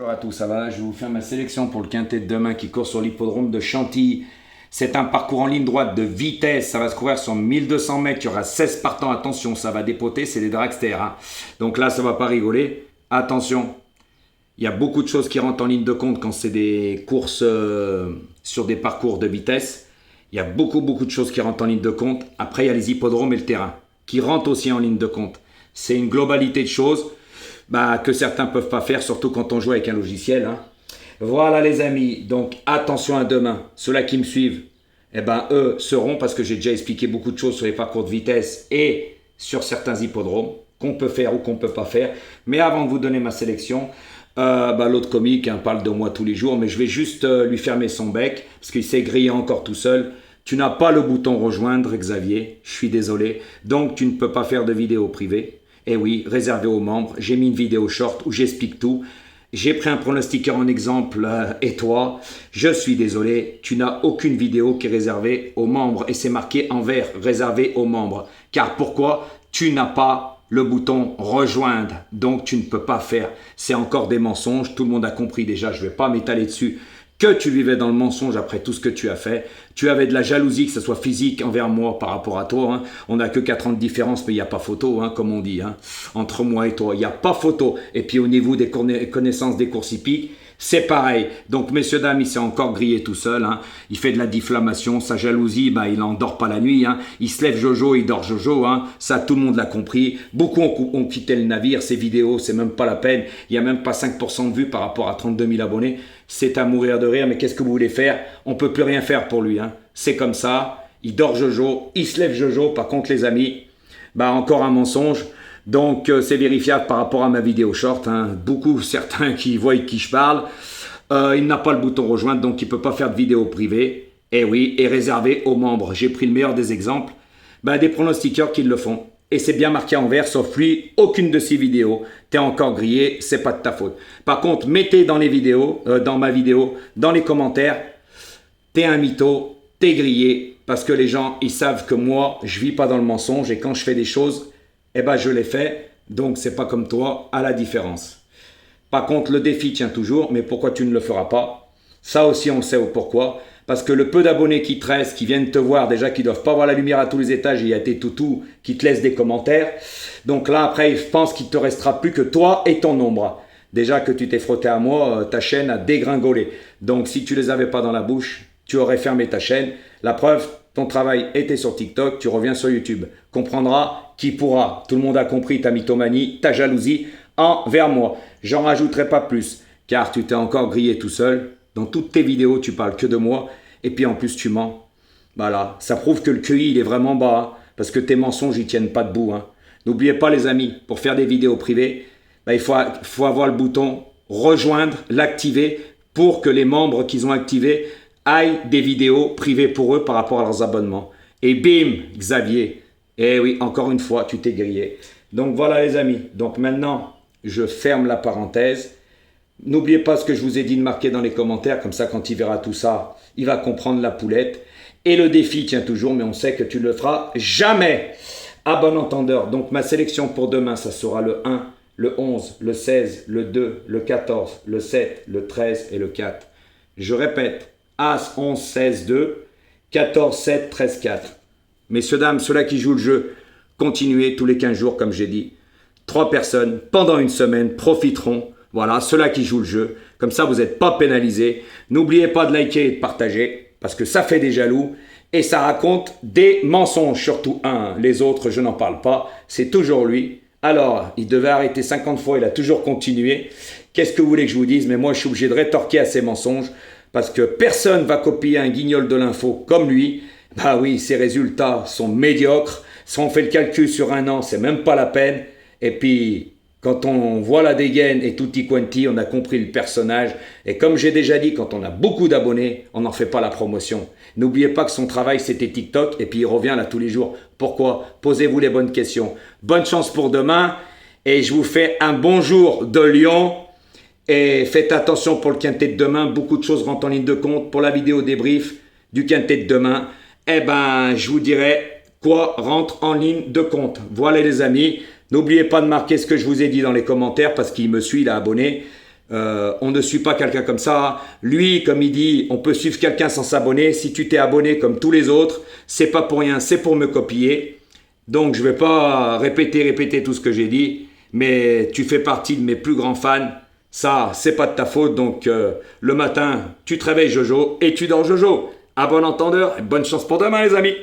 Bonjour à tous, ça va? Je vais vous faire ma sélection pour le quintet de demain qui court sur l'hippodrome de Chantilly. C'est un parcours en ligne droite de vitesse, ça va se courir sur 1200 mètres, il y aura 16 partants, attention, ça va dépoter, c'est des dragsters. Hein. Donc là, ça va pas rigoler. Attention, il y a beaucoup de choses qui rentrent en ligne de compte quand c'est des courses sur des parcours de vitesse. Il y a beaucoup de choses qui rentrent en ligne de compte. Après, il y a les hippodromes et le terrain qui rentrent aussi en ligne de compte. C'est une globalité de choses que certains ne peuvent pas faire, surtout quand on joue avec un logiciel. Hein. Voilà les amis, donc attention à demain. Ceux-là qui me suivent, eux seront, parce que j'ai déjà expliqué beaucoup de choses sur les parcours de vitesse et sur certains hippodromes, qu'on peut faire ou qu'on ne peut pas faire. Mais avant de vous donner ma sélection, l'autre comique parle de moi tous les jours, mais je vais juste lui fermer son bec, parce qu'il s'est grillé encore tout seul. Tu n'as pas le bouton rejoindre, Xavier, je suis désolé, donc tu ne peux pas faire de vidéo privée. Eh oui, réservé aux membres, j'ai mis une vidéo short où j'explique tout. J'ai pris un pronostiqueur en exemple et toi, je suis désolé, tu n'as aucune vidéo qui est réservée aux membres et c'est marqué en vert, réservé aux membres. Car pourquoi? Tu n'as pas le bouton rejoindre, donc tu ne peux pas faire. C'est encore des mensonges, tout le monde a compris déjà, je ne vais pas m'étaler dessus. Que tu vivais dans le mensonge après tout ce que tu as fait. Tu avais de la jalousie, que ce soit physique envers moi par rapport à toi. Hein. On n'a que 4 ans de différence, mais il n'y a pas photo, hein, comme on dit. Hein. Entre moi et toi, il n'y a pas photo. Et puis au niveau des connaissances des courses hippiques, c'est pareil. Donc messieurs, dames, il s'est encore grillé tout seul. Hein. Il fait de la diffamation. Sa jalousie, il n'en dort pas la nuit. Hein. Il se lève Jojo, il dort Jojo. Hein. Ça, tout le monde l'a compris. Beaucoup ont quitté le navire. Ces vidéos, c'est même pas la peine. Il n'y a même pas 5% de vues par rapport à 32 000 abonnés. C'est à mourir de rire, mais qu'est-ce que vous voulez faire? On ne peut plus rien faire pour lui. Hein. C'est comme ça. Il dort Jojo, il se lève Jojo. Par contre, les amis, encore un mensonge. Donc, c'est vérifiable par rapport à ma vidéo short. Hein. Certains qui voient de qui je parle. Il n'a pas le bouton rejoindre, donc il ne peut pas faire de vidéo privée. Et oui, et réservé aux membres. J'ai pris le meilleur des exemples. Des pronostiqueurs qui le font. Et c'est bien marqué en vert, sauf lui, aucune de ces vidéos. T'es encore grillé, c'est pas de ta faute. Par contre, mettez dans les vidéos, dans ma vidéo, dans les commentaires, t'es un mytho, t'es grillé, parce que les gens, ils savent que moi, je vis pas dans le mensonge, et quand je fais des choses, je les fais, donc c'est pas comme toi, à la différence. Par contre, le défi tient toujours, mais pourquoi tu ne le feras pas? Ça aussi, on sait pourquoi. Parce que le peu d'abonnés qui te restent, qui viennent te voir, déjà qui ne doivent pas voir la lumière à tous les étages, il y a tes toutous qui te laissent des commentaires. Donc là, après, je pense qu'il ne te restera plus que toi et ton ombre. Déjà que tu t'es frotté à moi, ta chaîne a dégringolé. Donc si tu ne les avais pas dans la bouche, tu aurais fermé ta chaîne. La preuve, ton travail était sur TikTok, tu reviens sur YouTube. Comprendras qui pourra. Tout le monde a compris ta mythomanie, ta jalousie envers moi. J'en rajouterai pas plus, car tu t'es encore grillé tout seul. Dans toutes tes vidéos, tu parles que de moi. Et puis en plus, tu mens. Voilà. Ça prouve que le QI, il est vraiment bas. Hein, parce que tes mensonges, ils tiennent pas debout. Hein. N'oubliez pas, les amis, pour faire des vidéos privées, il faut avoir le bouton rejoindre, l'activer pour que les membres qu'ils ont activés aillent des vidéos privées pour eux par rapport à leurs abonnements. Et bim, Xavier. Eh oui, encore une fois, tu t'es grillé. Donc voilà, les amis. Donc maintenant, je ferme la parenthèse. N'oubliez pas ce que je vous ai dit de marquer dans les commentaires, comme ça quand il verra tout ça, il va comprendre la poulette. Et le défi tient toujours, mais on sait que tu ne le feras jamais. À bon entendeur, donc ma sélection pour demain, ça sera le 1, le 11, le 16, le 2, le 14, le 7, le 13 et le 4. Je répète, As, 11, 16, 2, 14, 7, 13, 4. Messieurs, dames, ceux-là qui jouent le jeu, continuez tous les 15 jours, comme j'ai dit. 3 personnes, pendant une semaine, profiteront. Voilà, ceux-là qui jouent le jeu. Comme ça, vous n'êtes pas pénalisés. N'oubliez pas de liker et de partager, parce que ça fait des jaloux. Et ça raconte des mensonges, surtout un. Les autres, je n'en parle pas. C'est toujours lui. Alors, il devait arrêter 50 fois, il a toujours continué. Qu'est-ce que vous voulez que je vous dise? Mais moi, je suis obligé de rétorquer à ces mensonges, parce que personne ne va copier un guignol de l'info comme lui. Oui, ses résultats sont médiocres. Si on fait le calcul sur un an, c'est même pas la peine. Et puis, quand on voit la dégaine et tutti quanti, on a compris le personnage. Et comme j'ai déjà dit, quand on a beaucoup d'abonnés, on n'en fait pas la promotion. N'oubliez pas que son travail, c'était TikTok. Et puis, il revient là tous les jours. Pourquoi? Posez-vous les bonnes questions. Bonne chance pour demain. Et je vous fais un bonjour de Lyon. Et faites attention pour le quintet de demain. Beaucoup de choses rentrent en ligne de compte. Pour la vidéo débrief du quintet de demain, je vous dirai quoi rentre en ligne de compte. Voilà les amis. N'oubliez pas de marquer ce que je vous ai dit dans les commentaires parce qu'il me suit, il est abonné. On ne suit pas quelqu'un comme ça. Lui, comme il dit, on peut suivre quelqu'un sans s'abonner. Si tu t'es abonné comme tous les autres, c'est pas pour rien, c'est pour me copier. Donc je vais pas répéter tout ce que j'ai dit, mais tu fais partie de mes plus grands fans. Ça, c'est pas de ta faute. Donc le matin, tu te réveilles Jojo et tu dors Jojo. À bon entendeur et bonne chance pour demain les amis.